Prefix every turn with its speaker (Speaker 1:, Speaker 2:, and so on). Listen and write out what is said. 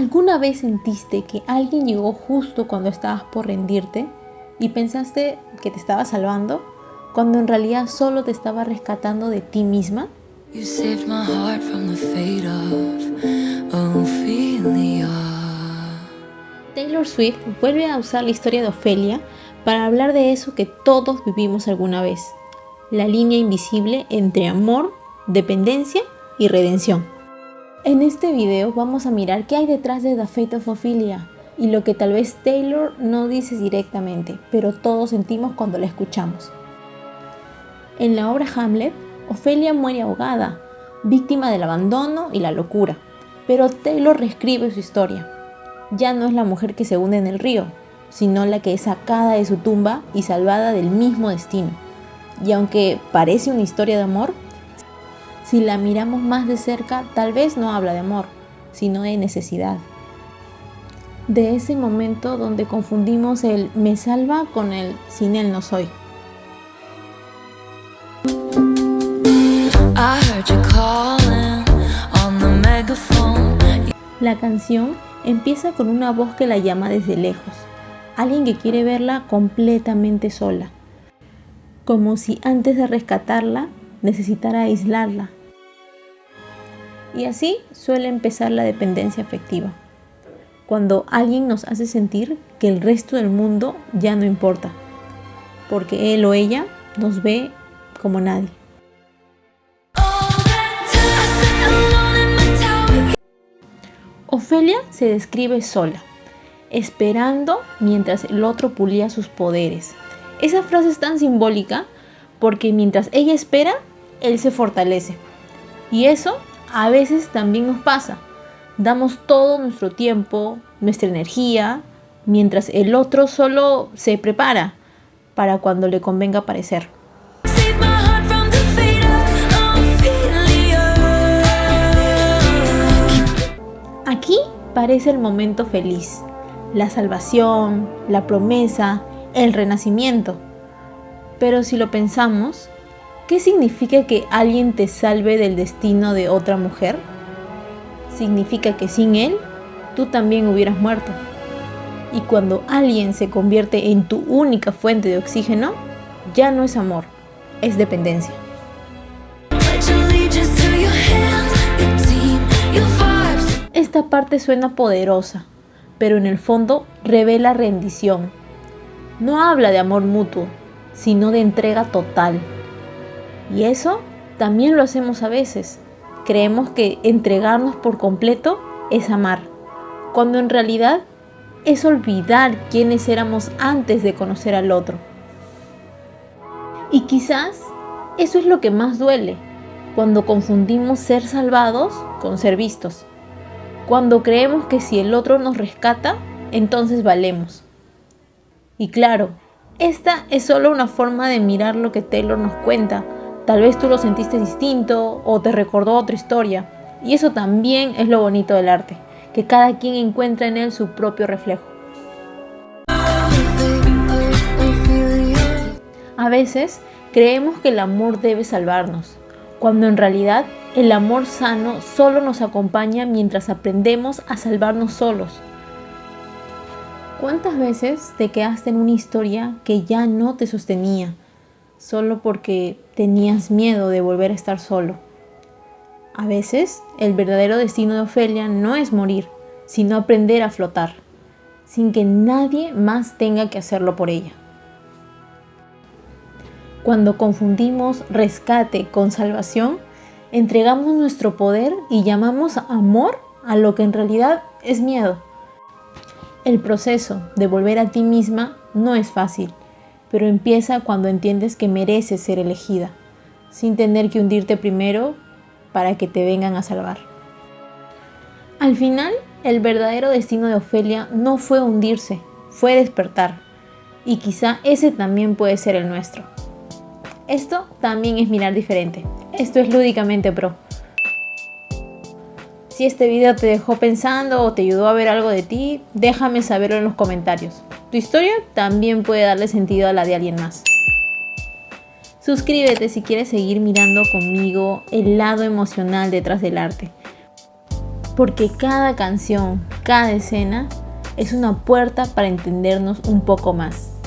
Speaker 1: ¿Alguna vez sentiste que alguien llegó justo cuando estabas por rendirte y pensaste que te estaba salvando, cuando en realidad solo te estaba rescatando de ti misma?
Speaker 2: You saved my heart from the fate of Ophelia.
Speaker 1: Taylor Swift vuelve a usar la historia de Ofelia para hablar de eso que todos vivimos alguna vez, la línea invisible entre amor, dependencia y redención. En este video vamos a mirar qué hay detrás de The Fate of Ophelia y lo que tal vez Taylor no dice directamente, pero todos sentimos cuando la escuchamos. En la obra Hamlet, Ofelia muere ahogada, víctima del abandono y la locura, pero Taylor reescribe su historia. Ya no es la mujer que se hunde en el río, sino la que es sacada de su tumba y salvada del mismo destino. Y aunque parece una historia de amor, si la miramos más de cerca, tal vez no habla de amor, sino de necesidad. De ese momento donde confundimos el me salva con el sin él no soy. La canción empieza con una voz que la llama desde lejos, alguien que quiere verla completamente sola, como si antes de rescatarla necesitara aislarla. Y así suele empezar la dependencia afectiva, cuando alguien nos hace sentir que el resto del mundo ya no importa, porque él o ella nos ve como nadie. Ofelia se describe sola, esperando mientras el otro pulía sus poderes. Esa frase es tan simbólica porque mientras ella espera, él se fortalece. Y eso a veces también nos pasa. Damos todo nuestro tiempo, nuestra energía, mientras el otro solo se prepara para cuando le convenga aparecer. Aquí parece el momento feliz, la salvación, la promesa, el renacimiento. Pero si lo pensamos, ¿qué significa que alguien te salve del destino de otra mujer? Significa que sin él, tú también hubieras muerto. Y cuando alguien se convierte en tu única fuente de oxígeno, ya no es amor, es dependencia. Esta parte suena poderosa, pero en el fondo revela rendición. No habla de amor mutuo, sino de entrega total. Y eso también lo hacemos a veces. Creemos que entregarnos por completo es amar, cuando en realidad es olvidar quiénes éramos antes de conocer al otro. Y quizás eso es lo que más duele, cuando confundimos ser salvados con ser vistos. Cuando creemos que si el otro nos rescata, entonces valemos. Y claro, esta es solo una forma de mirar lo que Taylor nos cuenta. Tal vez tú lo sentiste distinto o te recordó otra historia. Y eso también es lo bonito del arte, que cada quien encuentra en él su propio reflejo. A veces creemos que el amor debe salvarnos, cuando en realidad el amor sano solo nos acompaña mientras aprendemos a salvarnos solos. ¿Cuántas veces te quedaste en una historia que ya no te sostenía, solo porque tenías miedo de volver a estar solo? A veces el verdadero destino de Ofelia no es morir, sino aprender a flotar, sin que nadie más tenga que hacerlo por ella. Cuando confundimos rescate con salvación, entregamos nuestro poder y llamamos amor a lo que en realidad es miedo. El proceso de volver a ti misma no es fácil, pero empieza cuando entiendes que mereces ser elegida, sin tener que hundirte primero para que te vengan a salvar. Al final, el verdadero destino de Ofelia no fue hundirse, fue despertar. Y quizá ese también puede ser el nuestro. Esto también es mirar diferente. Esto es Lúdicamente Pro. Si este video te dejó pensando o te ayudó a ver algo de ti, déjame saberlo en los comentarios. Tu historia también puede darle sentido a la de alguien más. Suscríbete si quieres seguir mirando conmigo el lado emocional detrás del arte. porque cada canción, cada escena es una puerta para entendernos un poco más.